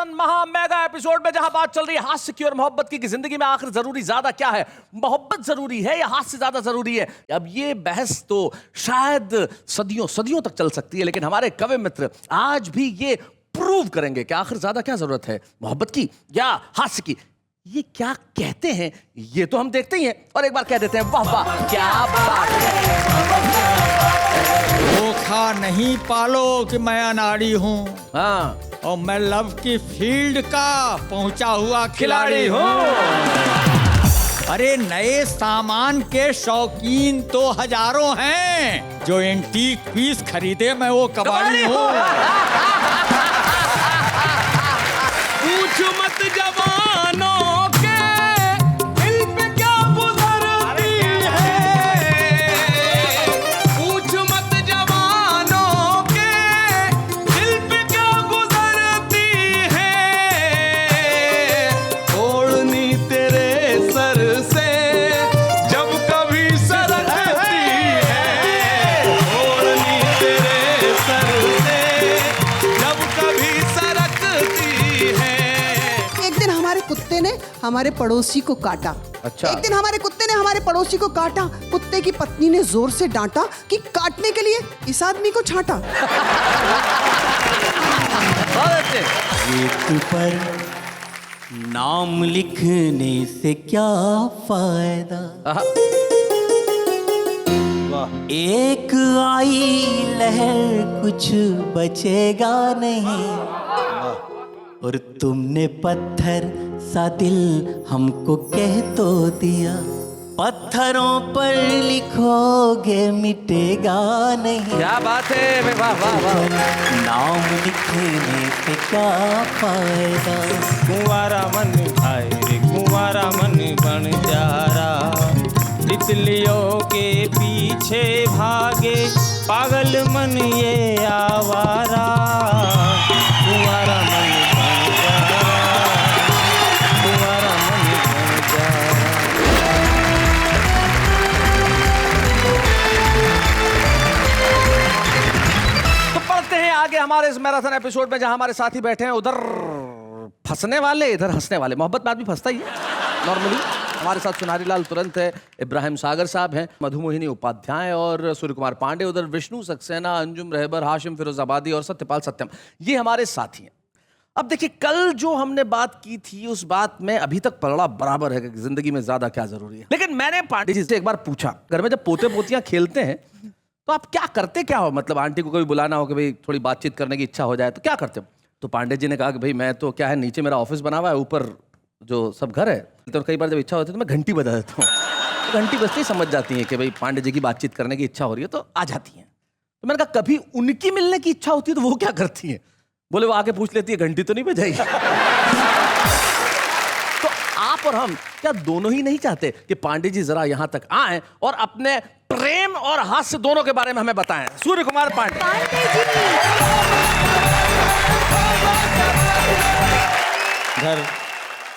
Marathon महा mega episode में जहां बात चल रही है हास्य की और मोहब्बत की कि जिंदगी में आखिर जरूरी ज्यादा क्या है, मोहब्बत जरूरी है या हास्य ज्यादा जरूरी है। अब ये बहस तो शायद सदियों सदियों तक चल सकती है, लेकिन हमारे कवि मित्र आज भी ये प्रूव करेंगे कि आखिर ज्यादा क्या जरूरत है, मोहब्बत की या हास्य की। ये क्या कहते हैं ये तो हम देखते ही हैं, और एक बार कह देते हैं वाह वाह क्या बात है। धोखा नहीं पालो कि मैं अनाड़ी हूँ, हाँ, और मैं लव की फील्ड का पहुंचा हुआ खिलाड़ी हूँ। अरे नए सामान के शौकीन तो हजारों हैं, जो एंटीक पीस खरीदे मैं वो कबाड़ी हूँ। पूछ मत जवानों के दिल पे क्या गुजरती है, पूछ मत जवानों के दिल पे क्या गुजरती है, ओढ़नी तेरे सर से जब कभी सरकती है, ओढ़नी तेरे सर से जब कभी सरकती है। एक दिन हमारे कुत्ते ने हमारे पड़ोसी को काटा। अच्छा। एक दिन हमारे कुत्ते ने हमारे पड़ोसी को काटा। कुत्ते की पत्नी ने जोर से डांटा कि काटने के लिए इस आदमी को छांटा। एक पर नाम लिखने से क्या फायदा, एक आई लहर कुछ बचेगा नहीं, और तुमने पत्थर सा दिल हमको कह तो दिया, पत्थरों पर लिखोगे मिटेगा नहीं। क्या बात है, वाह वाह वाह। नाम लिखने से क्या फायदा, कुंवारा मन भाई रे कुंवारा मन बन जा रहा, तितलियों के पीछे भागे पागल मन ये आवारा, कुंवारा मन बन जा रहा, कुंवारा मन बन जा रहा। तो पढ़ते हैं आगे हमारे इस मैराथन एपिसोड में, जहां हमारे साथी बैठे हैं, उधर फंसने वाले इधर हंसने वाले। मोहब्बत में आदमी फंसता ही है नॉर्मली। हमारे साथ सुनारी लाल तुरंत है, इब्राहिम सागर साहब हैं, मधुमोहिनी उपाध्याय और सूर्य कुमार पांडे, उधर विष्णु सक्सेना, अंजुम रहबर, हाशिम फिरोजाबादी और सत्यपाल सत्यम, ये हमारे साथी हैं। अब देखिए, कल जो हमने बात की थी उस बात में अभी तक पलड़ा बराबर है कि जिंदगी में ज्यादा क्या जरूरी है। लेकिन मैंने पांडे जी से एक बार पूछा, घर में जब पोते पोतियां खेलते हैं तो आप क्या करते क्या हो, मतलब आंटी को कभी बुलाना हो कि भाई थोड़ी बातचीत करने की इच्छा हो जाए तो क्या करते हो? तो पांडे जी ने कहा कि भाई मैं तो क्या है, नीचे मेरा ऑफिस बना हुआ है, ऊपर जो सब घर है, तो कई बार जब इच्छा होती है तो मैं घंटी बजा देता हूँ, तो घंटी बजते ही समझ जाती है कि भाई पांडे जी की बातचीत करने की इच्छा हो रही है, तो आ जाती हैं। तो मैंने कहा कभी उनकी मिलने की इच्छा होती है तो वो क्या करती हैं? बोले वो आके पूछ लेती है घंटी तो नहीं बजाई। तो आप और हम क्या दोनों ही नहीं चाहते कि पांडे जी जरा यहां तक आएं और अपने प्रेम और हास्य दोनों के बारे में हमें बताएं? सूर्य कुमार पांडे। इधर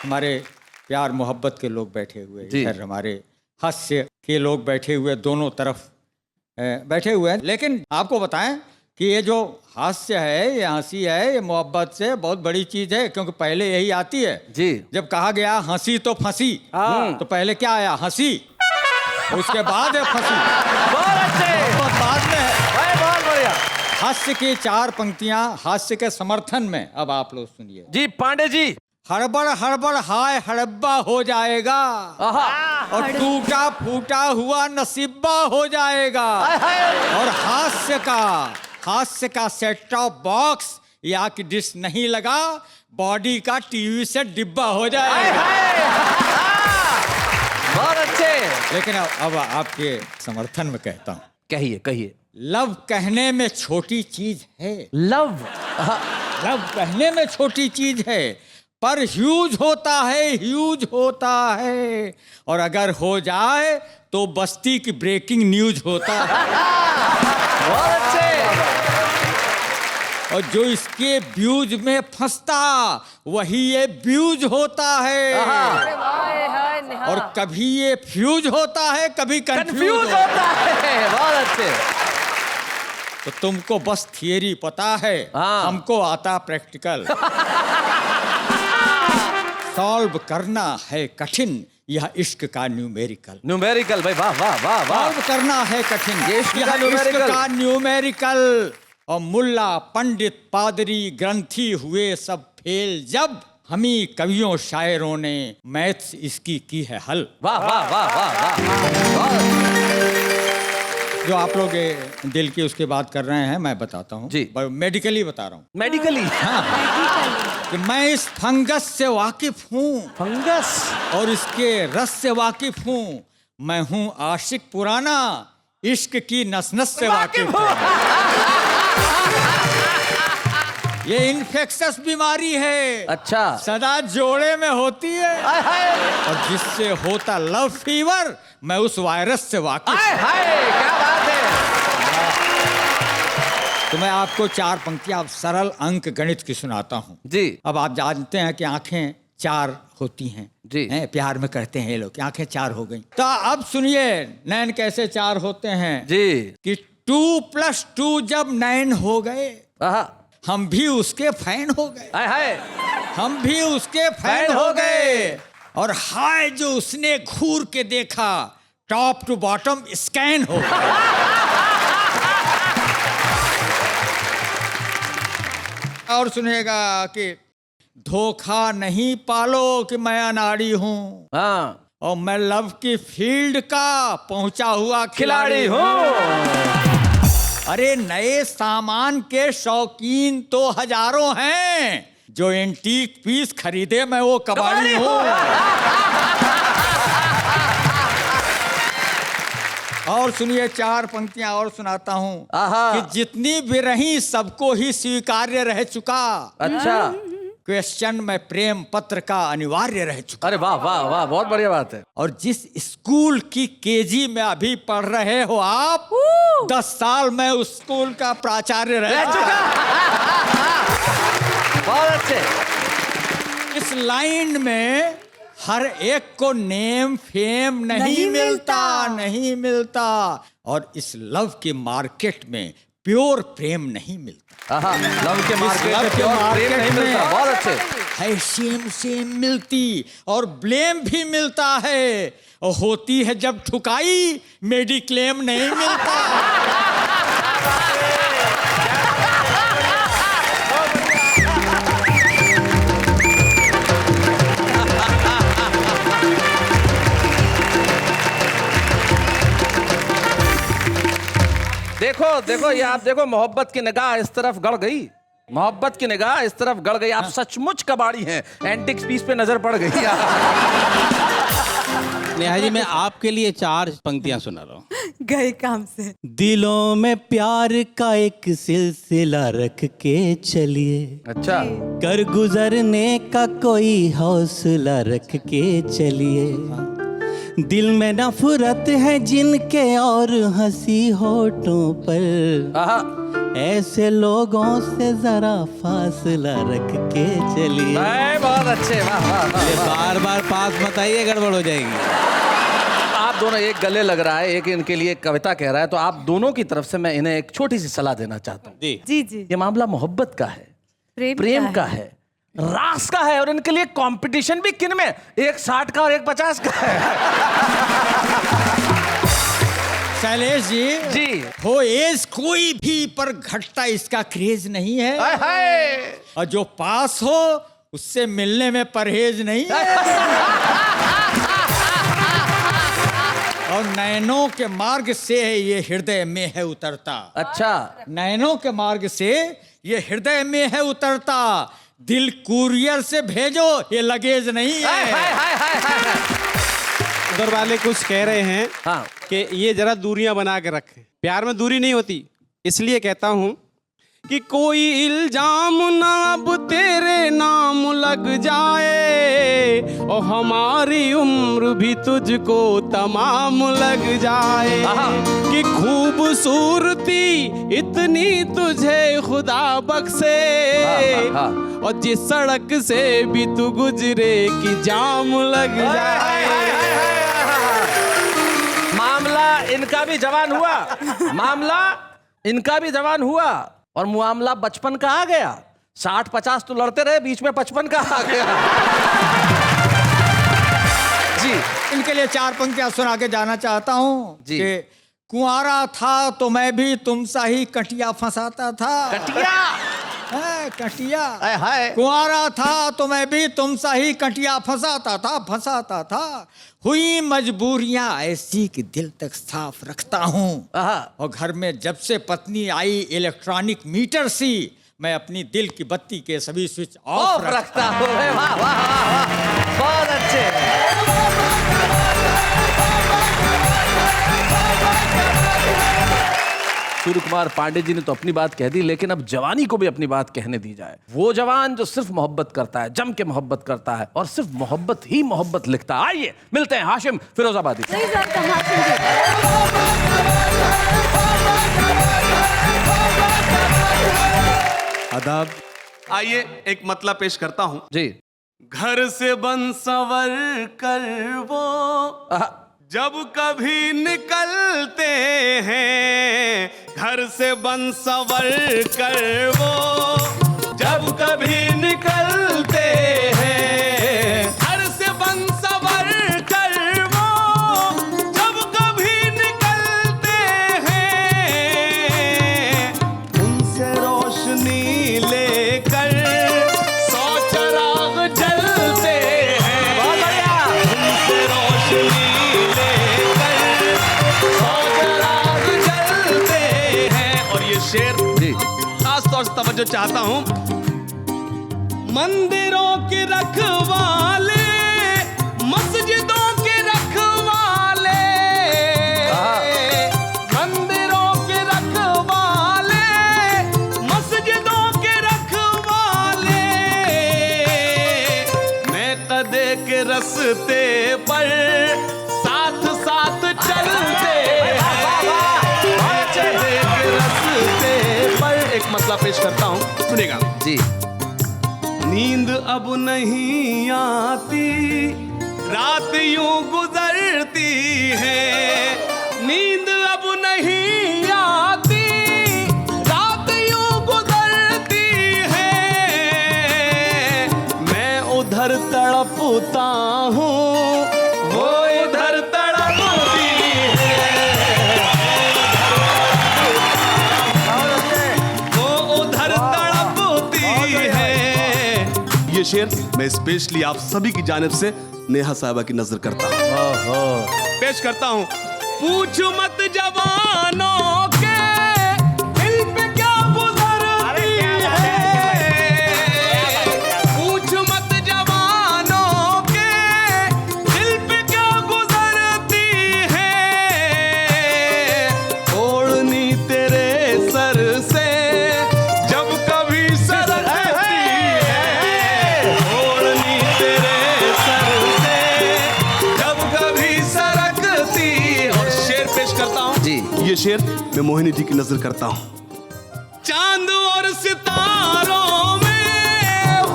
हमारे प्यार मोहब्बत के लोग बैठे हुए, इधर हमारे हास्य के लोग बैठे हुए, दोनों तरफ बैठे हुए हैं। लेकिन आपको बताएं कि ये जो हास्य है, ये हंसी है, ये मोहब्बत से बहुत बड़ी चीज है, क्योंकि पहले यही आती है जी। जब कहा गया हंसी तो फंसी, तो पहले क्या आया? हंसी, उसके बाद है फंसी। बहुत अच्छे, मोहब्बत बाद में है। बहुत बढ़िया। हास्य की 4 पंक्तियां हास्य के समर्थन में, अब आप लोग सुनिए। जी पांडे जी। हड़बड़ हड़बड़ हाय हड़ब्बा हो जाएगा, और टूटा फूटा हुआ नसीबा हो जाएगा, और हास्य का सेट टॉप बॉक्स या कि डिश नहीं लगा, बॉडी का टीवी से डिब्बा हो जाएगा। बहुत अच्छे। लेकिन अब आपके समर्थन में कहता हूँ, कहिए कहिए। लव कहने में छोटी चीज है, लव कहने में छोटी चीज है, पर ह्यूज होता है, और अगर हो जाए तो बस्ती की ब्रेकिंग न्यूज होता है। बहुत अच्छे। और जो इसके व्यूज में फंसता वही ये व्यूज होता है, और कभी ये फ्यूज होता है, कभी कंफ्यूज होता है। बहुत अच्छे। तो तुमको बस थियरी पता है, हमको आता प्रैक्टिकल। सॉल्व करना है कठिन, यह इश्क का न्यूमेरिकल। न्यूमेरिकल भाई, वाह वाह वाह वाह। सॉल्व करना है कठिन, ये इश्क का यह इश्क न्यूमेरिकल। का न्यूमेरिकल। और मुल्ला पंडित पादरी ग्रंथी हुए सब फेल जब, हमी कवियों शायरों ने मैथ्स इसकी की है हल। वाह वाह वाह वाह वाह। जो आप लोग दिल की उसकी बात कर रहे हैं, मैं बताता हूँ जी। मेडिकली बता रहा हूँ मेडिकली। कि मैं इस फंगस से वाकिफ हूँ फंगस और इसके रस से वाकिफ हूँ। मैं हूँ आशिक पुराना, इश्क की नस नस से वाकिफ हूँ। ये इन्फेक्शस बीमारी है, अच्छा। सदा जोड़े में होती है, हाय हाय और जिससे होता लव फीवर, मैं उस वायरस से वाकिफ हाय हूँ। हाय, क्या बात है। तो मैं आपको 4 पंक्तियां सरल अंक गणित की सुनाता हूँ जी। अब आप जानते हैं कि आंखें 4 होती हैं जी। हैं, प्यार में करते हैं ये लोग कि आंखें 4 हो गई। तो अब सुनिए नैन कैसे 4 होते हैं जी। कि 2 + 2 जब नैन हो गए, आहा, हम भी उसके फैन हो गए, हाय हाय। हम भी उसके फैन हो गए। और हाय जो उसने घूर के देखा, टॉप टू बॉटम स्कैन हो गया। और सुनिएगा कि धोखा नहीं पालो कि मैं अनाड़ी हूँ, हाँ, और मैं लव की फील्ड का पहुंचा हुआ खिलाड़ी हूँ। अरे नए सामान के शौकीन तो हजारों हैं, जो एंटीक पीस खरीदे मैं वो कबाड़ी हूँ। और सुनिए 4 पंक्तियां और सुनाता हूँ आहा। कि जितनी भी रही सबको ही स्वीकार्य रह चुका, अच्छा। क्वेश्चन में प्रेम पत्र का अनिवार्य रह चुका। अरे वाह वाह वाह, बहुत बढ़िया बात है। और जिस स्कूल की केजी में अभी पढ़ रहे हो आप, 10 साल में उस स्कूल का प्राचार्य रह चुका। बहुत अच्छे। इस लाइन में हर एक को नेम फेम नहीं मिलता। और इस लव के मार्केट में प्योर प्रेम नहीं मिलता। आहा, लव के मार्केट में प्योर प्रेम नहीं मिलता। बहुत अच्छे। है सेम मिलती और ब्लेम भी मिलता है, और होती है जब ठुकाई मेडिक्लेम नहीं मिलता। देखो देखो, ये आप देखो, मोहब्बत की निगाह इस तरफ गड़ गई, मोहब्बत की निगाह इस तरफ गड़ गई। आप सचमुच कबाड़ी हैं, एंटिक पीस पे नजर पड़ गई। नेहा जी मैं आपके लिए 4 पंक्तियां सुना रहा हूँ। गए काम से। दिलों में प्यार का एक सिलसिला रख के चलिए, अच्छा। कर गुजरने का कोई हौसला रख के चलिए। दिल में नफरत है जिनके और हंसी होठों पर, आहा, ऐसे लोगों से जरा फासला रख के चलिए। बहुत अच्छे। वाह वाह वाह, ये वाह। बार बार पास मत आइए, गड़बड़ हो जाएगी। आप दोनों एक गले लग रहा है, एक इनके लिए कविता कह रहा है, तो आप दोनों की तरफ से मैं इन्हें एक छोटी सी सलाह देना चाहता हूँ। जी जी जी। ये मामला मोहब्बत का है, प्रेम का है, रास का है, और इनके लिए कंपटीशन भी किन में, एक 60 का और एक 50 का है। शैलेश जी हो एज कोई भी, पर घटता इसका क्रेज नहीं है। हाय हाय। और जो पास हो उससे मिलने में परहेज नहीं है। और नैनों के मार्ग से ये हृदय में है उतरता। अच्छा। नैनों के मार्ग से ये हृदय में है उतरता, दिल कुरियर से भेजो ये लगेज नहीं हाय है। हाय हाय हाय हाय। उधर वाले कुछ कह रहे हैं हाँ। कि ये जरा दूरियां बना के रखें। प्यार में दूरी नहीं होती, इसलिए कहता हूँ कि कोई इल्जाम ना अब तेरे नाम लग जाए, और हमारी उम्र भी तुझको तमाम लग जाए। कि खूबसूरती इतनी तुझे खुदा बख्शे, और जिस सड़क से भी तू गुजरे कि जाम लग जाए। मामला इनका भी जवान हुआ, मामला इनका भी जवान हुआ, और मामला बचपन का आ गया। 60-50 तो लड़ते रहे, बीच में 55 का आ गया। जी इनके लिए 4 पंक्तियां सुना के जाना चाहता हूँ जी। कि कुंवारा था तो मैं भी तुम सा ही कटिया फंसाता था। कटिया है, कटिया। हाय हाय कुंवारा था तो मैं भी तुम सा ही कटिया फंसाता था। हुई मजबूरियां ऐसी कि दिल तक साफ रखता हूँ। आहा। और घर में जब से पत्नी आई इलेक्ट्रॉनिक मीटर सी, मैं अपनी दिल की बत्ती के सभी स्विच ऑफ रखता हूँ। वाह वाह वाह वाह, बहुत अच्छे। सूर्य कुमार पांडे जी ने तो अपनी बात कह दी, लेकिन अब जवानी को भी अपनी बात कहने दी जाए। वो जवान जो सिर्फ मोहब्बत करता है, जम के मोहब्बत करता है और सिर्फ मोहब्बत ही मोहब्बत लिखता है। आइए मिलते हैं हाशिम फिरोजाबादी। आदाब। आइए एक मतलब पेश करता हूं जी। घर से बन संवर कर वो आहा। जब कभी निकलते हैं, घर से बन संवर कर वो जब कभी निकलते हैं, घर से बन संवर कर वो जब कभी निकलते हैं, उनसे रोशनी लेकर 100 चिराग जलते हैं। बहुत बढ़िया। उनसे रोशनी शेर जी खास तौर से तवज्जो चाहता हूं। मंदिरों के रखवाले, मस्जिदों के रखवाले, मंदिरों के रखवाले, मस्जिदों के रखवाले, मैं कदे के रस्ते पर साथ साथ चलते एक मसला पेश करता हूं, सुनेगा जी। नींद अब नहीं आती, रात यूं गुजरती है। नींद अब नहीं आती, रात यूं गुजरती है। मैं उधर तड़पता हूँ, वो इधर तड़पती है। ये शेर मैं स्पेशली आप सभी की जानिब से नेहा साहिबा की नजर करता हूँ, पेश करता हूँ। पूछ मत जवानों के दिल पे क्या गुजरती है, पूछ मत जवानों के दिल पे क्या गुजरती है। ओढ़नी तेरे सर से जब कभी सरकती है, ओढ़नी तेरे सर से जब कभी सरकती। और शेर पेश करता हूं जी। ये शेर मैं मोहिनी जी की नजर करता हूं। चांद और सितारों में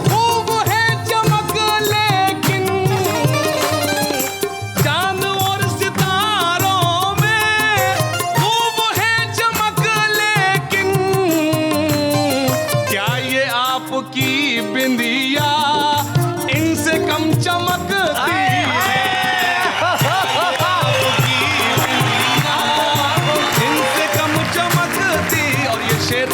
खूब है चमक, लेकिन चांद और सितारों में खूब है चमक, लेकिन क्या ये आपकी बिंदिया इनसे कम चमकती है। आपकी बिंदिया इनसे कम चमकती। और ये शेर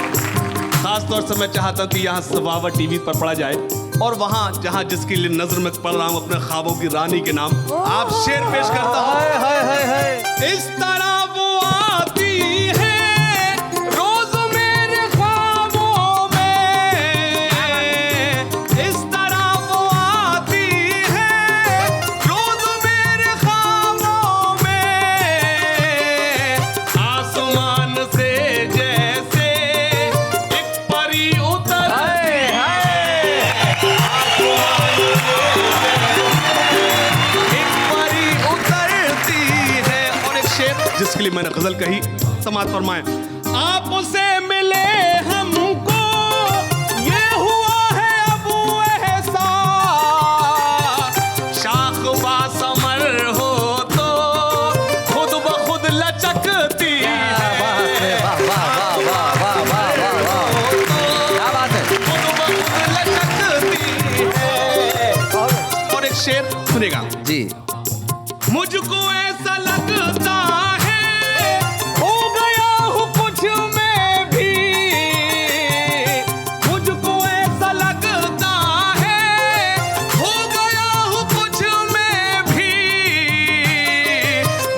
खास तौर से मैं चाहता हूं कि यहाँ सवावत टीवी पर पढ़ा जाए, और वहां जहां जिसके लिए नजर में पढ़ रहा हूं अपने ख्वाबों की रानी के नाम, आप शेर पेश करता हूं। इस तरह वो आती है रोज मेरे ख्वाबों में, इस तरह वो आती है रोज मेरे ख्वाबों में। आसमान से जैसे एक परी उतरती है, आसमान से एक परी उतरती है। और एक शेर जिसके लिए मैंने गजल कही, समात फरमाएं। आपसे मिले हमको ये हुआ है अब एहसास, शाख बासमर हो तो खुद ब खुद लचकती है। वाह वाह वाह वाह वाह वाह वाह वाह, क्या बात है। खुद ब खुद लचकती है। और एक शेर सुनेगा। जी। मुझको ऐसा लगता है हो गया हूँ कुछ मैं भी, मुझको ऐसा लगता है हो गया हूँ कुछ मैं भी,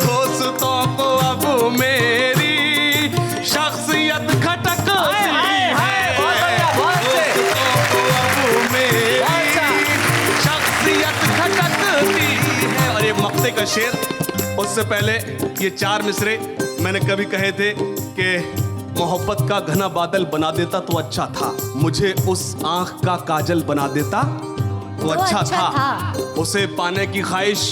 दोस्तों को अब मेरी शख्सियत खटकती है, दोस्तों को अब मेरी शख्सियत खटकती है। और ये मक्ते का शेर, उससे पहले ये 4 मिसरे मैंने कभी कहे थे कि मोहब्बत का घना बादल बना देता तो अच्छा था, मुझे उस आंख का काजल बना देता तो अच्छा था, उसे पाने की ख्वाहिश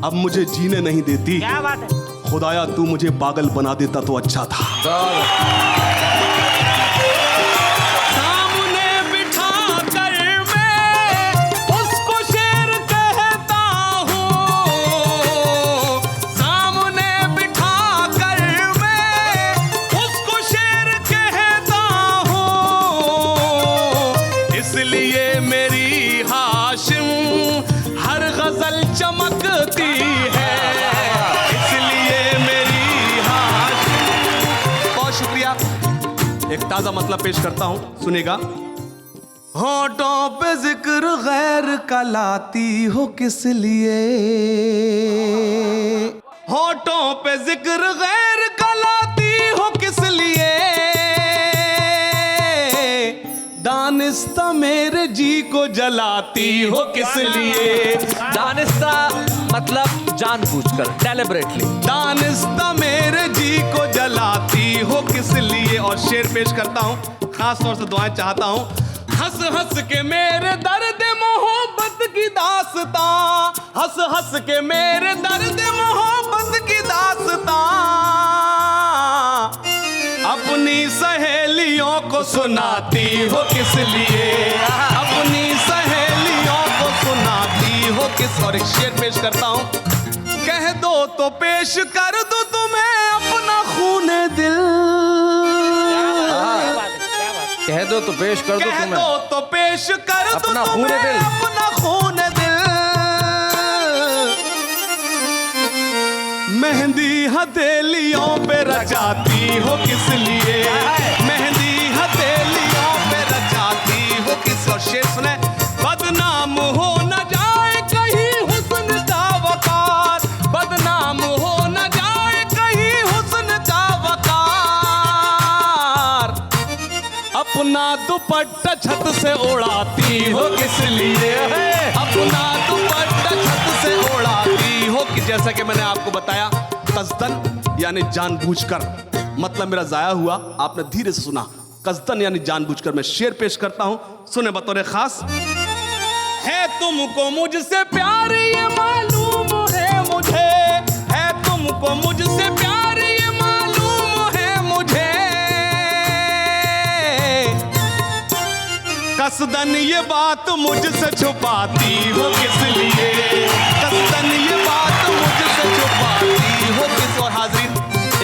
अब मुझे जीने नहीं देती, क्या बात है। खुदाया तू मुझे पागल बना देता तो अच्छा था। सामने बिठा कर मैं उसको शेर कहता हूँ, सामने बिठा कर मैं उसको शेर कहता हूँ, इसलिए मेरी हाशिम हर गजल चमकती है, इसलिए मेरी हाशिम। बहुत शुक्रिया। एक ताजा मतलब पेश करता हूं, सुनेगा। होठों पे जिक्र गैर का लाती हो किस लिए, होठों पे जिक्र गैर का लाती हो किस लिए, दानिस्ता मेरे जी को जलाती हो किस लिए, दानिस्ता मतलब जानबूझकर, डेलिबरेटली। दानिस्ता मेरे जी को जलाती हो किस लिए। और शेर पेश करता हूँ, खास तौर से दुआएं चाहता हूँ। हंस हंस के मेरे दर्द मोहब्बत की दास्तां, हंस हंस के मेरे दर्द मोहब्बत की दास्तां, अपनी सहेलियों को सुनाती हो किस लिए, अपनी सहेलियों को सुनाती हो किस। और एक शेर पेश करता हूँ। कह दो तो पेश कर दो तुम्हें अपना खूने दिल, कह दो तो पेश कर दो कह तुम्हें दो तो पेश कर दो अपना तुम्हें खूने दिल। अपना खूने दिल, मेहंदी हथेलियों पे रचाती हो किस लिए, मेहंदी हथेलियों पे रचाती हो किस। और शेर सुने। बदनाम हो न जाए कहीं हुस्न का वकार, बदनाम हो न जाए कहीं हुस्न का वकार, अपना दुपट्टा छत से उड़ाती हो किस लिए, अपना दुपट्टा छत से उड़ाती हो कि। जैसा कि मैंने आपको बताया, कस्दन यानी जानबूझकर, मतलब मेरा जाया हुआ, आपने धीरे से सुना। कस्दन यानी जानबूझकर। मैं शेर पेश करता हूं, सुने बतौर खास। है तुमको मुझसे प्यार ये मालूम है मुझे, है तुमको मुझसे प्यार ये मालूम है मुझे, कसदन ये बात मुझसे छुपाती हो किस लिए, कसदन ये बात मुझसे छुपाती हो किस। और हाज़रीन,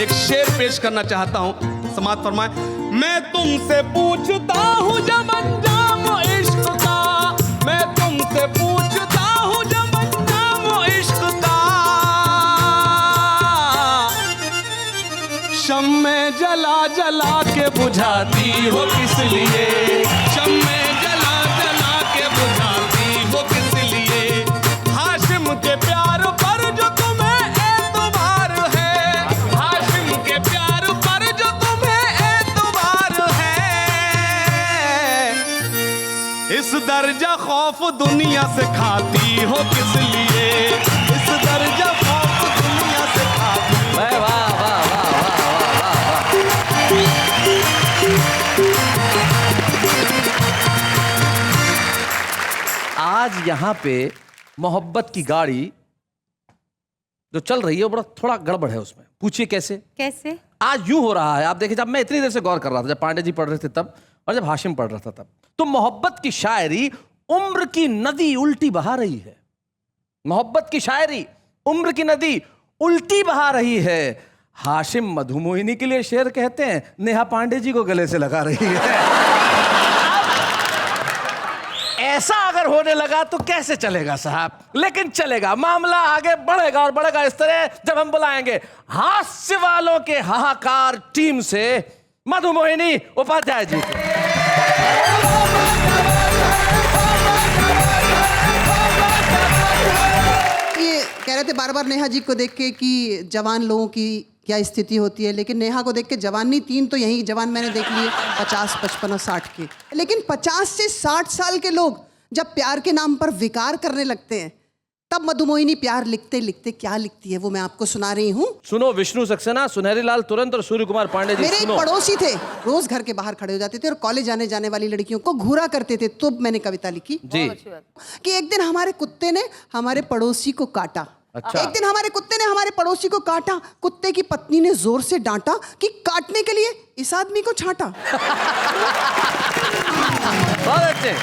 एक शेर पेश करना चाहता हूं, समाअत फरमाए। मैं तुमसे पूछता हूं जब अंजाम इश्क का, मैं तुमसे पूछता हूं जब अंजाम इश्क का, शम्मे जला जला के बुझाती हो किस लिए, शम्मे जला जला के बुझाती हो किस लिए। हाशिम के प्यार पर जो तुम्हें एतबार है, हाशिम के प्यार पर जो तुम्हें एतबार है, इस दर्जा खौफ दुनिया से खाती हो किस लिए, इस दर्जा खौफ दुनिया से खाती। वाह वाह वाह वाह वाह वाह। आज यहाँ पे मोहब्बत की गाड़ी जो चल रही है वो बड़ा थोड़ा गड़बड़ है उसमें। पूछिए कैसे? कैसे? आज यूं हो रहा है, आप देखिए, जब मैं इतनी देर से गौर कर रहा था, जब पांडे जी पढ़ रहे थे तब, और जब हाशिम पढ़ रहा था तब, तो मोहब्बत की शायरी उम्र की नदी उल्टी बहा रही है। मोहब्बत की शायरी उम्र की नदी उल्टी बहा रही है। हाशिम मधुमोहिनी के लिए शेर कहते हैं, नेहा पांडे जी को गले से लगा रही है। ऐसा अगर होने लगा तो कैसे चलेगा साहब, लेकिन चलेगा, मामला आगे बढ़ेगा और बढ़ेगा इस तरह जब हम बुलाएंगे हास्य वालों के हाहाकार टीम से मधुमोहिनी उपाध्याय जी को। ये कह रहे थे बार बार नेहा जी को देख के कि जवान लोगों की क्या स्थिति होती है, लेकिन नेहा को देख के जवान नहीं, 3 तो यही जवान मैंने देख लिए, 50, 55 और 60 के। लेकिन 50 से 60 साल के लोग जब प्यार के नाम पर विकार करने लगते हैं, तब मधुमोहिनी प्यार लिखते लिखते क्या लिखती है वो मैं आपको सुना रही हूँ। सुनो, विष्णु सक्सेना, सुनहरी लाल तुरंत और सूर्य कुमार पांडे जी। मेरे एक सुनो। पड़ोसी थे, रोज घर के बाहर खड़े हो जाते थे और कॉलेज आने जाने वाली लड़कियों को घूरा करते थे। तो मैंने कविता लिखी जी कि एक दिन हमारे कुत्ते ने हमारे पड़ोसी को काटा। अच्छा। एक दिन हमारे कुत्ते ने हमारे पड़ोसी को काटा। कुत्ते की पत्नी ने जोर से डांटा कि काटने के लिए इस आदमी को छांटा। बहुत अच्छे।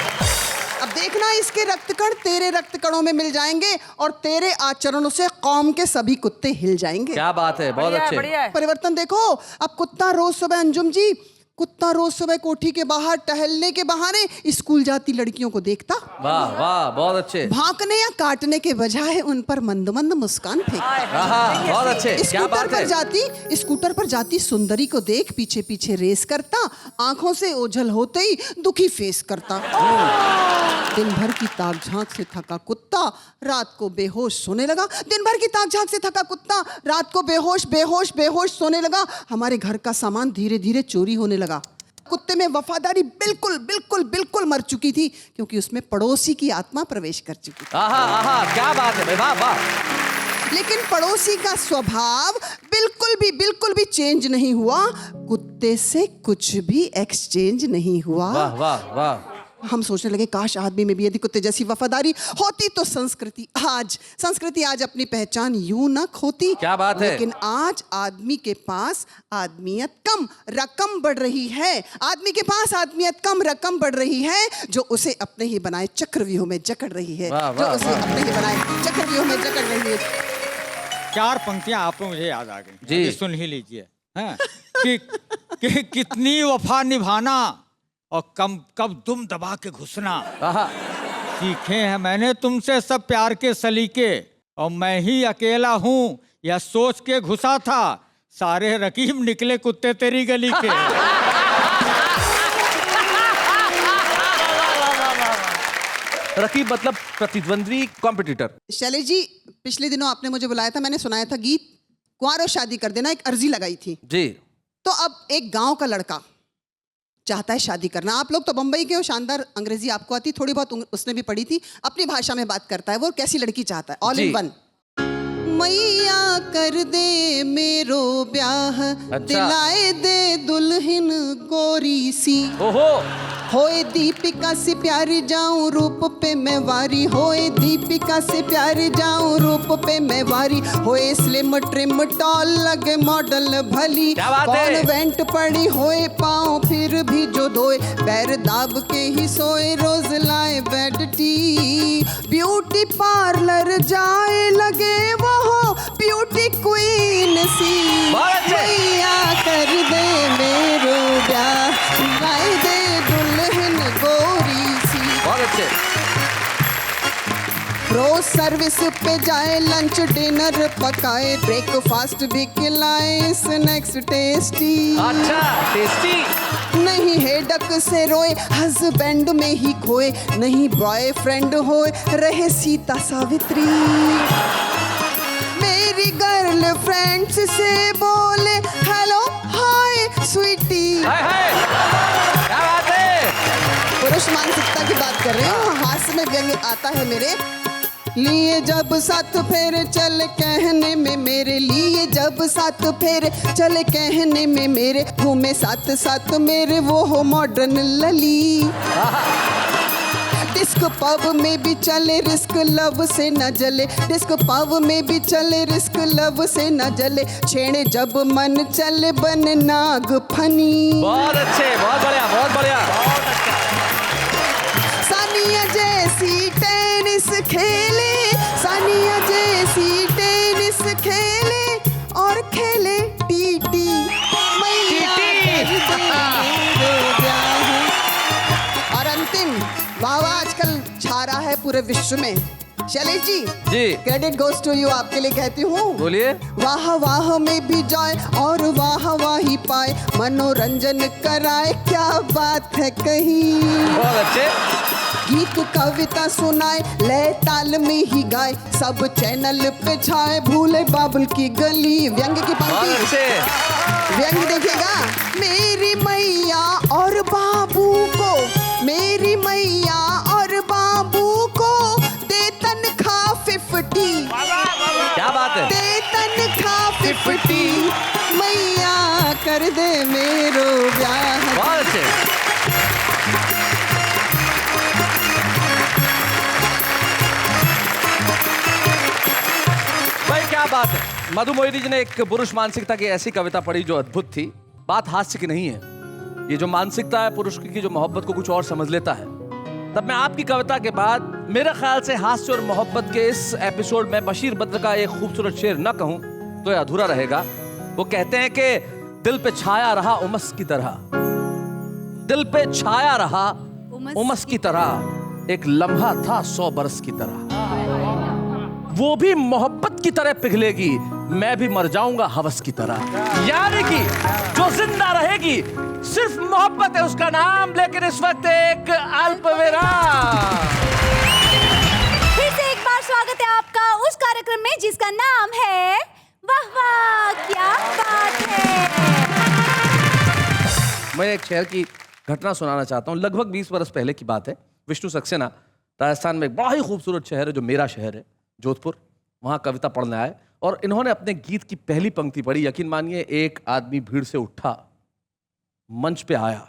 अब देखना, इसके रक्तकण तेरे रक्तकणों में मिल जाएंगे और तेरे आचरणों से कौम के सभी कुत्ते हिल जाएंगे। क्या बात है, बहुत अच्छे। परिवर्तन देखो। अब कुत्ता रोज सुबह, अंजुम जी, कुत्ता रोज सुबह कोठी के बाहर टहलने के बहाने स्कूल जाती लड़कियों को देखता। वाह वाह, बहुत अच्छे। भांकने या काटने के बजाय उन पर मंद मंद मुस्कान फेंकता। बहुत अच्छे। क्या स्कूटर बात है। स्कूटर पर जाती सुंदरी को देख पीछे पीछे रेस करता, आंखों से ओझल होते ही दुखी फेस करता। दिन भर की ताक झांक से थका कुत्ता रात को बेहोश सोने लगा। दिन भर की ताक झांक से थका कुत्ता रात को बेहोश बेहोश बेहोश सोने लगा। हमारे घर का सामान धीरे धीरे चोरी होने लगा। कुत्ते में वफादारी बिल्कुल बिल्कुल बिल्कुल मर चुकी थी, क्योंकि उसमें पड़ोसी की आत्मा प्रवेश कर चुकी थी। क्या बात है, वाह वाह। लेकिन पड़ोसी का स्वभाव बिल्कुल भी चेंज नहीं हुआ। कुत्ते से कुछ भी एक्सचेंज नहीं हुआ। वाह वाह वाह। हम सोचने लगे काश आदमी में भी यदि कुत्ते जैसी वफादारी होती तो संस्कृति आज अपनी पहचान यूं न खोती। क्या बात है। लेकिन आज आदमी के पास आदमियत कम, रकम बढ़ रही है। आदमी के पास आदमियत कम, रकम बढ़ रही है, जो उसे अपने ही बनाए चक्रव्यूह में जकड़ रही है। जो उसे अपने ही बनाए चक्रव्यूह में जकड़ रही है। 4 पंक्तियां आपको मुझे याद आ गई जी। अभी सुन ही लीजिए। हैं कि कितनी वफा निभाना और कब तुम दबा के घुसना। सीखे हैं मैंने तुमसे सब प्यार के सलीके, और मैं ही अकेला हूँ यह सोच के घुसा था, सारे रकीब निकले कुत्ते तेरी गली के। रकीब मतलब प्रतिद्वंद्वी, कॉम्पिटिटर। शैलेश जी, पिछले दिनों आपने मुझे बुलाया था, मैंने सुनाया था गीत कुंवारों शादी कर देना, एक अर्जी लगाई थी जी। तो अब एक गांव का लड़का चाहता है शादी करना। आप लोग तो बंबई के हो, शानदार अंग्रेजी आपको आती, थोड़ी बहुत उसने भी पढ़ी थी, अपनी भाषा में बात करता है। वो कैसी लड़की चाहता है? All in one. मैया कर दे मेरो ब्याह, दिलाए दे दुल्हन गोरी सी। ओहो। होए दीपिका से प्यारी जाऊं रूप पे मैं वारी, होए दीपिका से प्यारी जाऊं रूप पे मैं वारी, होए स्लिम ट्रिम टॉल लगे मॉडल भली, कॉन्वेंट पड़ी होए पाँव फिर भी जो धोए, पैर दाब के ही सोए रोज लाए बेड टी, ब्यूटी पार्लर जाए लगे वो हो ब्यूटी क्वीन सी। मैया कर दे मेरो ब्याह, लाए दे दुल्हन गोरी सी। बहुत अच्छे। रोज सर्विस पे जाए, लंच डिनर पकाए, ब्रेकफास्ट भी खिलाए, स्नैक्स टेस्टी। अच्छा, टेस्टी। नहीं हेडक से रोए, हस्बैंड में ही खोए, नहीं बॉयफ्रेंड होए, रहे सीता सावित्री। मेरी गर्ल फ्रेंड्स से बोले हेलो हाय स्वीटी। हाय हाय, क्या बात है। पुरुष मानसिकता की बात कर रहे हो, हास्य में व्यंग आता है मेरे लिए। जब साथ फेरे चले कहने में मेरे लिए, जब साथ फेरे चले कहने में मेरे, घूमे साथ साथ मेरे वो हो मॉडर्न लली। डिस्क पब में भी चले रिस्क लव से न जले, डिस्क पब में भी चले रिस्क लव से न जले, छेड़े जब मन चले बन नाग फनी। बहुत अच्छे, बहुत बढ़िया, बहुत बढ़िया। सानिया जैसी टेनिस खेले, सानिया जैसी टेनिस खेले और खेले टीटी। और अंतिम वाह, आजकल पूरे विश्व में। शैलेश जी जी। क्रेडिट गोज टू यू, आपके लिए कहती हूँ। बोलिए। वाह वाह में भी जाए और वाह वाही पाए, मनोरंजन कराए, क्या बात है कहीं। बहुत अच्छे। गीत कविता सुनाए, लय ताल में ही गाए, सब चैनल पे छाए, भूले बाबुल की गली। व्यंग की बहुत पंक्ति, अच्छे। व्यंग देखिएगा। मेरी मैया और बाबू को, मेरी मैया और बाबू को दे तनख्वाह 50। क्या बात है। दे तनख्वाह 50, मैया कर दे मेरो ब्याह। बहुत अच्छे। भाई क्या बात है। मधु मोहिनी जी ने एक पुरुष मानसिकता की ऐसी कविता पढ़ी जो अद्भुत थी। बात हास्य की नहीं है, ये जो मानसिकता है पुरुष की, जो मोहब्बत को कुछ और समझ लेता है। तब मैं आपकी कविता के बाद मेरे ख्याल से हास्य और मोहब्बत के इस एपिसोड में बशीर बद्र का एक खूबसूरत शेर न कहूं तो यह अधूरा रहेगा। वो कहते हैं कि दिल पे छाया रहा उमस की तरह, दिल पे छाया रहा उमस की तरह, एक लम्हा था 100 बरस की तरह, वो भी मोहब्बत की तरह पिघलेगी, मैं भी मर जाऊंगा हवस की तरह। यानी कि जो जिंदा रहेगी सिर्फ मोहब्बत है उसका नाम, लेकिन इस वक्त एक अल्पविराम। फिर से एक बार स्वागत है आपका उस कार्यक्रम में जिसका नाम है वाह वाह क्या बात है। मैं एक शहर की घटना सुनाना चाहता हूँ। लगभग 20 वर्ष पहले की बात है। विष्णु सक्सेना राजस्थान में एक बड़ा ही खूबसूरत शहर है जो मेरा शहर है, जोधपुर, वहाँ कविता पढ़ने आए और इन्होंने अपने गीत की पहली पंक्ति पढ़ी। यकीन मानिए, एक आदमी भीड़ से उठा, मंच पे आया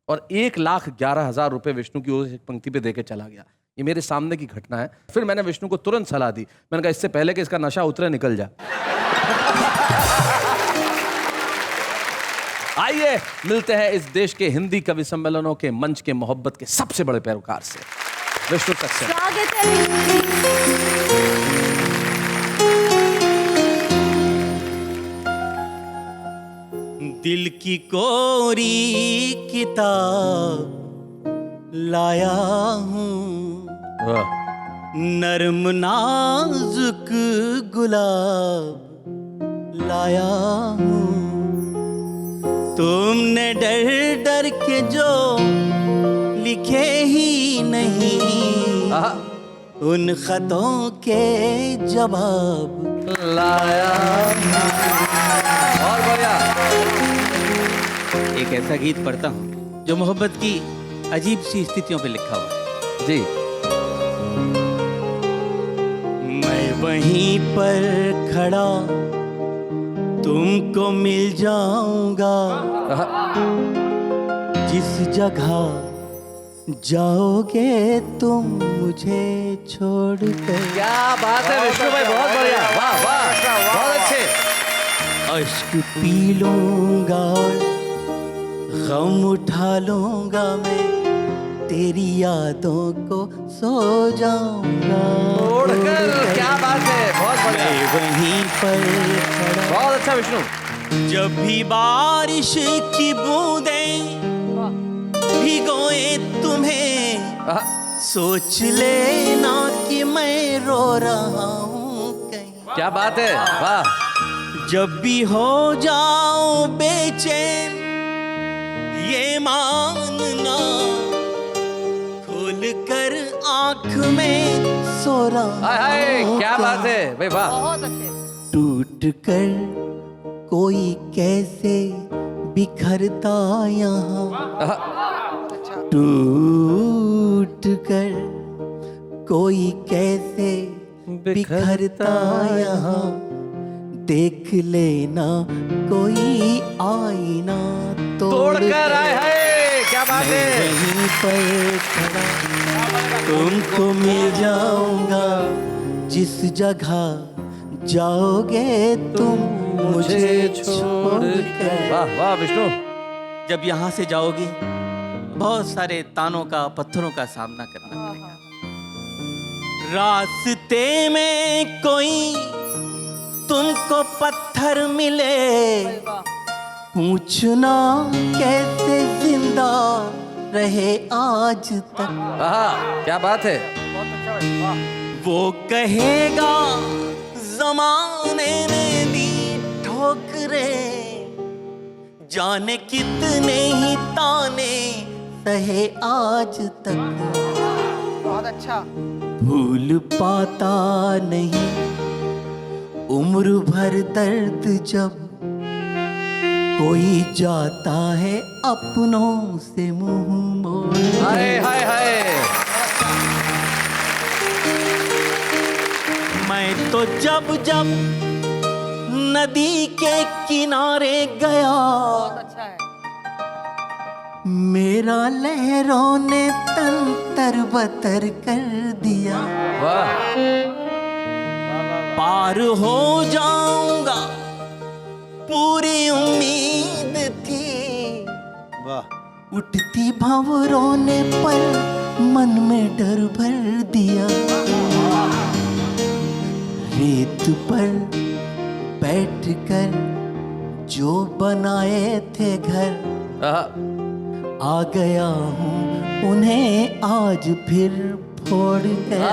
और 1,11,000 रुपए विष्णु की ओर से एक पंक्ति पे देके चला गया। ये मेरे सामने की घटना है। फिर मैंने विष्णु को तुरंत सलाह दी, मैंने कहा इससे पहले कि इसका नशा उतरे निकल जा। आइए मिलते हैं इस देश के हिंदी कवि सम्मेलनों के मंच के मोहब्बत के सबसे बड़े पैरोकार से, विष्णु सक्सेना। स्वागत है। दिल की कोरी किताब लाया हूँ, नरम नाजुक गुलाब लाया हूँ, तुमने डर डर के जो लिखे ही नहीं, उन खतों के जवाब लाया। और बढ़िया। एक ऐसा गीत पढ़ता हूँ जो मोहब्बत की अजीब सी स्थितियों पे लिखा हुआ है। जी। मैं वहीं पर खड़ा तुमको मिल जाऊंगा, जिस जगह जाओगे तुम मुझे छोड़कर। क्या बात है विष्णु भाई, बहुत बढ़िया। वाह वाह, बहुत अच्छे। अश्क पी लूंगा और गम उठा लूंगा, मैं तेरी यादों को सो जाऊंगा। छोड़कर। क्या बात है, बहुत बढ़िया। मैं वहीं पर खड़ा, बहुत अच्छा विष्णु। जब भी बारिश की बूंदें भिगोए तुम्हें, सोच लेना कि मैं रो रहा हूँ कहीं। क्या बात है, वाह। जब भी हो जाओ बेचैन ये मानना, खोल कर आँख में सो रहा हाय हाय, हूँ क्या बात है भाई, वाह। बहुत अच्छे। टूट कर कोई कैसे बिखरता यहाँ, टूट कर कोई कैसे बिखरता यहाँ, देख लेना कोई आईना तोड़कर आए हाय, क्या बात है। वहीं पर खड़ा तुमको मिल जाऊंगा, जिस जगह जाओगे तुम मुझे छोड़कर। वाह वाह विष्णु। जब यहाँ से जाओगी बहुत सारे तानों का, पत्थरों का सामना करना पड़ेगा। रास्ते में कोई तुमको पत्थर मिले, पूछना कैसे जिंदा रहे आज तक। क्या बात है। वो कहेगा जमाने ने दी ठोकरे, जाने कितने ही ताने सहे आज तक। बहुत अच्छा। भूल पाता नहीं उम्र भर दर्द जब कोई जाता है अपनों से मुंह मोड़। हाय हाय हाय। मैं तो जब जब नदी के किनारे गया, अच्छा है। मेरा लहरों ने तन तरबतर कर दिया। वाह। पार हो जाऊंगा पूरी उम्मीद थी, वाह। उठती भंवरों ने पर मन में डर भर दिया। रेत पर बैठकर जो बनाए थे घर, आ गया हूँ उन्हें आज फिर फोड़ कर।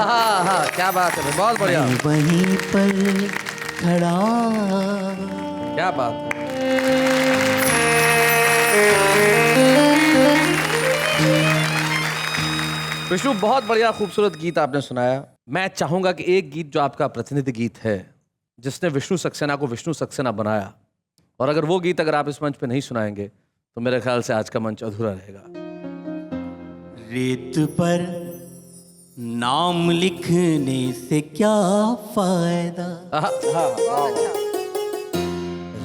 क्या बात है, बहुत बढ़िया। मैं वहीं पर खड़ा। क्या बात है। विष्णु, बहुत बढ़िया खूबसूरत गीत आपने सुनाया। मैं चाहूंगा कि एक गीत जो आपका प्रतिनिधि गीत है, जिसने विष्णु सक्सेना को विष्णु सक्सेना बनाया, और अगर वो गीत अगर आप इस मंच पे नहीं सुनाएंगे तो मेरे ख्याल से आज का मंच अधूरा रहेगा। रेत पर नाम लिखने से क्या फायदा,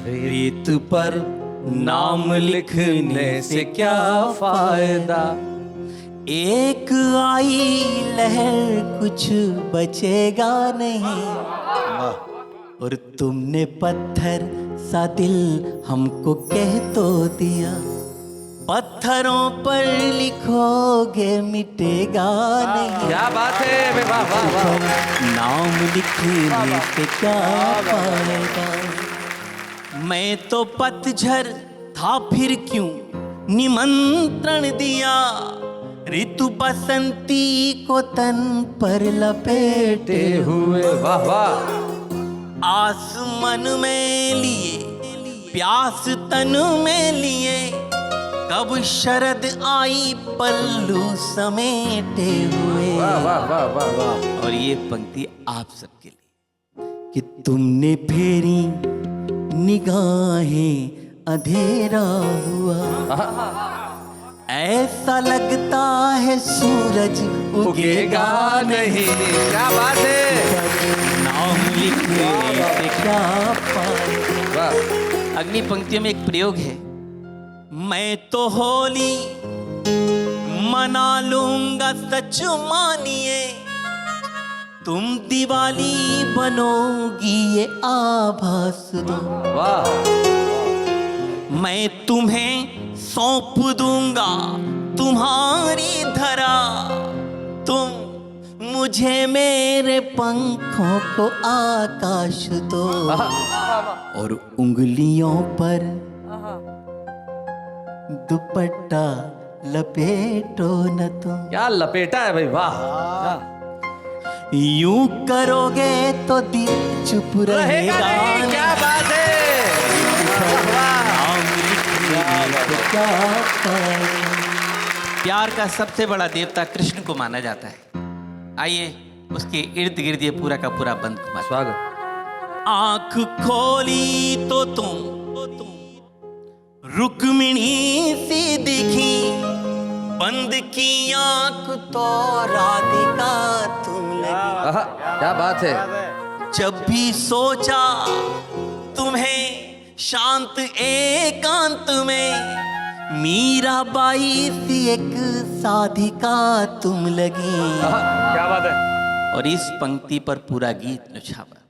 रेत पर नाम लिखने से क्या फायदा, एक आई लहर कुछ बचेगा नहीं। और तुमने पत्थर सा दिल हमको कह तो दिया, पत्थरों पर लिखोगे मिटेगा नहीं। क्या बात है, वाह वाह वाह। नाम लिखने से क्या फायदा, मैं तो पतझड़ था फिर क्यों निमंत्रण दिया, ऋतु बसंती को तन पर लपेटे हुए। वाह वाह। आसमान में लिए प्यास तन में लिए, कब शरद आई पल्लू समेटे हुए। वाह वाह वाह वाह वाह। और ये पंक्ति आप सबके लिए कि तुमने फेरी निगाहें अंधेरा हुआ, ऐसा लगता है सूरज उगेगा नहीं। क्या बात है। नाम लिखने से क्या पाएगा। वाह। अगली पंक्तियों में एक प्रयोग है, मैं तो होली मना लूंगा सच मानिए, तुम दिवाली बनोगी ये आभास दो। वाह। मैं तुम्हें सौंप दूंगा तुम्हारी धरा, तुम मुझे मेरे पंखों को आकाश दो। और उंगलियों पर दुपट्टा लपेटो न तुम। क्या लपेटा है भाई, वाह। यूं करोगे तो दिल चुप रहेगा नहीं। क्या बात है। क्या प्यार का सबसे बड़ा देवता कृष्ण को माना जाता है। आइए उसके इर्द गिर्द ये पूरा का पूरा बंद कुमार। स्वागत। आंख खोली तो तुम रुक्मिणी सी दिखी, बंद की आंख तो राधिका तुम लगी। क्या बात है। जब भी सोचा तुम्हें शांत एकांत में, मीराबाई सी एक साधिका तुम लगी। क्या बात है। और इस पंक्ति पर पूरा गीत निछावा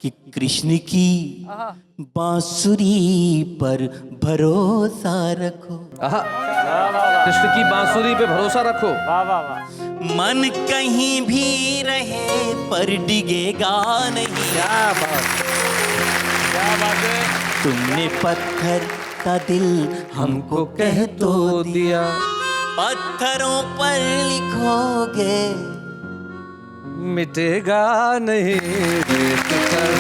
कि कृष्ण की बांसुरी पर भरोसा रखो, कृष्ण की बांसुरी पे भरोसा रखो। मन कहीं भी रहे पर डिगेगा नहीं। क्या बात है। तुमने पत्थर का दिल हमको कह तो दिया, पत्थरों पर लिखोगे मिटेगा नहीं रेत पर।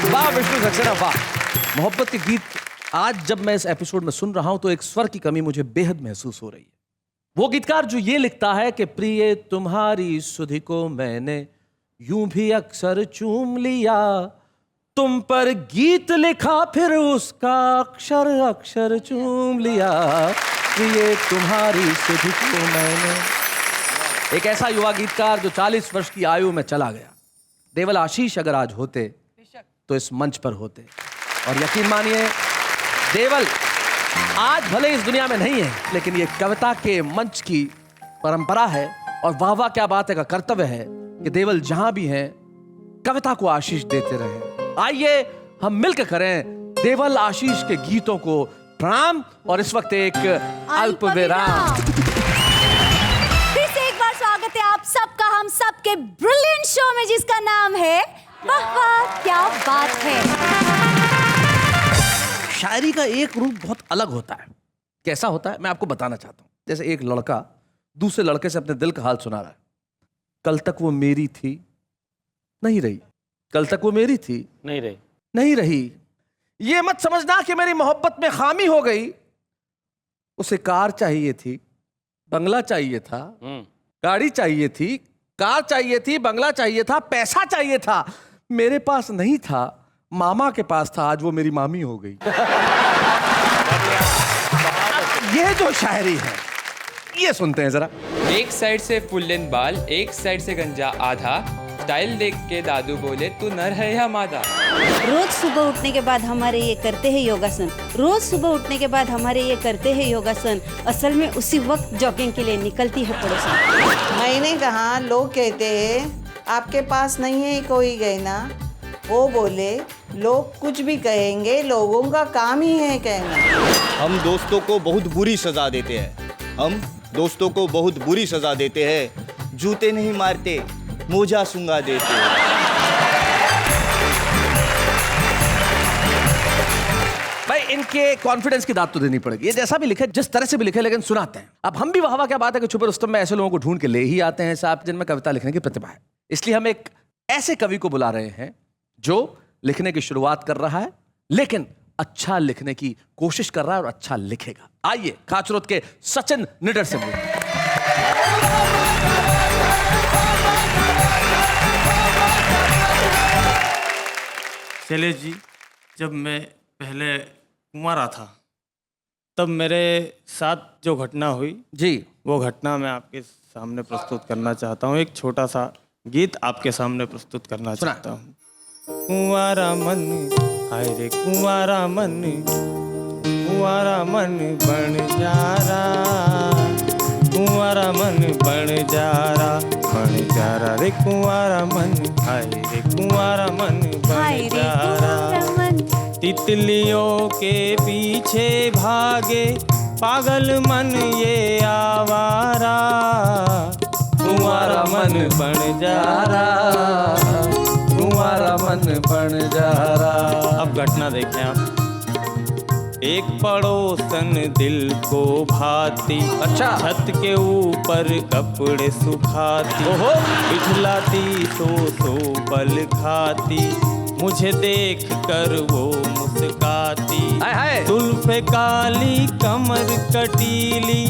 वाह विष्णु सक्सेना, वाह। मोहब्बत के गीत आज जब मैं इस एपिसोड में सुन रहा हूं तो एक स्वर की कमी मुझे बेहद महसूस हो रही है। वो गीतकार जो ये लिखता है कि प्रिय तुम्हारी सुधि को मैंने यूं भी अक्सर चूम लिया, तुम पर गीत लिखा फिर उसका अक्षर अक्षर चूम लिया, प्रिय तुम्हारी सुधि को मैंने। एक ऐसा युवा गीतकार जो 40 वर्ष की आयु में चला गया। देवल आशीष अगर आज होते तो इस मंच पर होते, और यकीन मानिए देवल आज भले इस दुनिया में नहीं है, लेकिन ये कविता के मंच की परंपरा है और वाह वाह क्या बात है का कर्तव्य है कि देवल जहां भी हैं कविता को आशीष देते रहे। आइए हम मिलकर करें देवल आशीष के गीतों को प्रणाम, और इस वक्त एक अल्प विराम। फिर से एक बार स्वागत है आप सबका हम सबके ब्रिलियंट शो में जिसका नाम है वाह वाह क्या बात है। शायरी का एक रूप बहुत अलग होता है। कैसा होता है मैं आपको बताना चाहता हूं। जैसे एक लड़का दूसरे लड़के से अपने दिल का हाल सुना रहा है। कल तक वो मेरी थी नहीं रही, कल तक वो मेरी थी नहीं रही। ये मत समझना कि मेरी मोहब्बत में खामी हो गई। उसे कार चाहिए थी, बंगला चाहिए था, गाड़ी चाहिए थी, कार चाहिए थी, बंगला चाहिए था, पैसा चाहिए था। मेरे पास नहीं था, मामा के पास था, आज वो मेरी मामी हो गई। ये जो शायरी है ये सुनते हैं जरा। एक साइड से फुल लेंथ बाल, एक साइड से गंजा आधा, स्टाइल देख के दादू बोले तू नर है या मादा। रोज सुबह उठने के बाद हमारे ये करते हैं योगासन, रोज सुबह उठने के बाद हमारे ये करते हैं योगासन, असल में उसी वक्त जॉगिंग के लिए निकलती है पड़ोसन। मैंने कहा लोग कहते हैं आपके पास नहीं है कोई गहना, वो बोले लोग कुछ भी कहेंगे, लोगों का काम ही है कहना। हम दोस्तों को बहुत बुरी सजा देते हैं, हम दोस्तों को बहुत बुरी सजा देते हैं, जूते नहीं मारते मोजा सूंघा देते हैं। भाई इनके कॉन्फिडेंस की दाद तो देनी पड़ेगी। ये जैसा भी लिखे, जिस तरह से भी लिखे, लेकिन सुनाते हैं। अब हम भी वाह वाह क्या बात है कि छुपे रुस्तम में ऐसे लोगों को ढूंढ के ले ही आते हैं साहब जिनमें कविता लिखने की प्रतिभा है। इसलिए हम एक ऐसे कवि को बुला रहे हैं जो लिखने की शुरुआत कर रहा है लेकिन अच्छा लिखने की कोशिश कर रहा है और अच्छा लिखेगा। आइए खाचरोद के सचिन निडर से मिलिए। शैलेश जी, जब मैं पहले कुंवारा था तब मेरे साथ जो घटना हुई जी, वो घटना मैं आपके सामने प्रस्तुत करना चाहता हूँ। एक छोटा सा गीत आपके सामने प्रस्तुत करना चाहता हूँ। कुंवारा मन, हाय रे कुंवारा मन, कुंवारा मन बन जा रहा, कुंवारा मन बन जा रहा रे कुंवारा मन, हाय रे कुंवारा मन बन जा रहा। तितलियों के पीछे भागे पागल मन ये आवारा, कुंवारा मन बन जा रहा, कुंवारा मन बन जा रहा। अब घटना देखें आप। एक पड़ोसन दिल को भाती, अच्छा, छत के ऊपर कपड़े सुखाती, बिछलाती सो पल खाती, मुझे देख कर वो मुस्काती, जुल्फे काली कमर कटीली,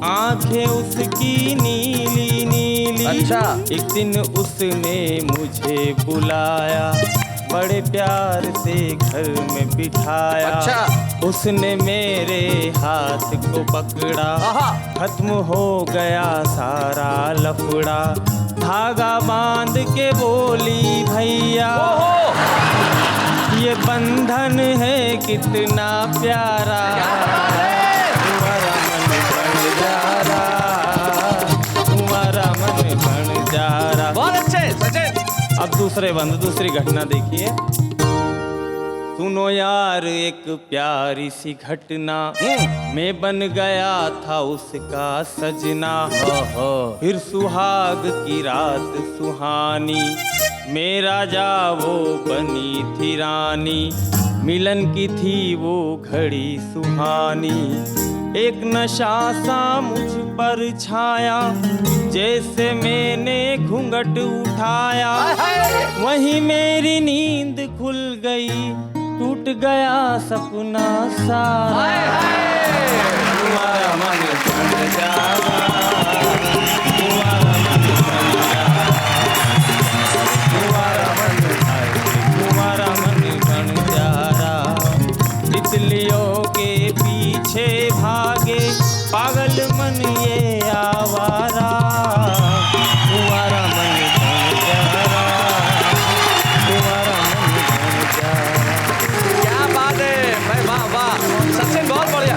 आंखें उसकी नीली नीली। अच्छा। एक दिन उसने मुझे बुलाया, बड़े प्यार से घर में बिठाया। अच्छा। उसने मेरे हाथ को पकड़ा, खत्म हो गया सारा लफड़ा, धागा बांध के बोली भैया ये बंधन है कितना प्यारा, तुम्हारा मन बन जा रहा, तुम्हारा मन बन जा रहा। बहुत अच्छे सचिन। अब दूसरी घटना देखिए। सुनो यार एक प्यारी सी घटना, मैं बन गया था उसका सजना, फिर सुहाग की रात सुहानी, मेरा जा वो बनी थी रानी, मिलन की थी वो घड़ी सुहानी, एक नशा सा मुझ पर छाया, जैसे मैंने घूंघट उठाया वहीं मेरी नींद खुल गई, टूट गया सपना सारा। तुम्हारा मन बन जावा, तुम्हारा मन बन जावा, तुम्हारा मन बन जारा। तितलियों के पीछे भागे पागल मन ये आवारा, तुम्हारा मन बन जारा, तुम्हारा मन बन जारा। क्या बात है भाई, वाह वाह सचिन, बहुत बढ़िया।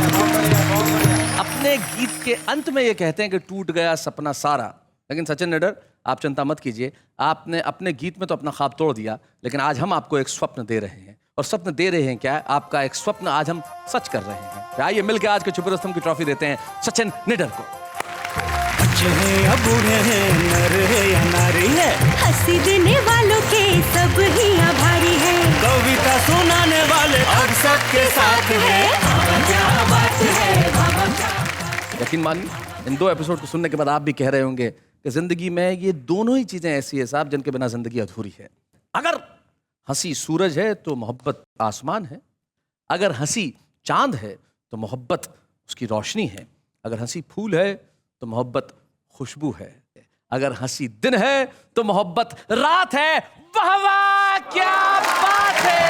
अपने गीत के अंत में ये कहते हैं कि टूट गया सपना सारा, लेकिन सचिन निडर आप चिंता मत कीजिए, आपने अपने गीत में तो अपना ख्वाब तोड़ दिया, लेकिन आज हम आपको एक स्वप्न दे रहे हैं। और स्वप्न दे रहे हैं क्या, आपका एक स्वप्न आज हम सच कर रहे हैं। आइए मिलकर आज के छुपे रुस्तम की ट्रॉफी देते हैं सचिन निडर को। या बूढ़े हैं, नर है या नारी है, हंसी देने वालों के सब ही आभारी है, कविता सुनाने वाले अब सबके साथ है। क्या बात है। यकीन मानिए इन 2 एपिसोड को सुनने के बाद आप भी कह रहे होंगे कि जिंदगी में ये दोनों ही चीजें ऐसी है साहब जिनके बिना जिंदगी अधूरी है। अगर हंसी सूरज है तो मोहब्बत आसमान है, अगर हंसी चांद है तो मोहब्बत उसकी रोशनी है, अगर हंसी फूल है तो मोहब्बत खुशबू है, अगर हंसी दिन है तो मोहब्बत रात है। वाह वाह क्या बात है।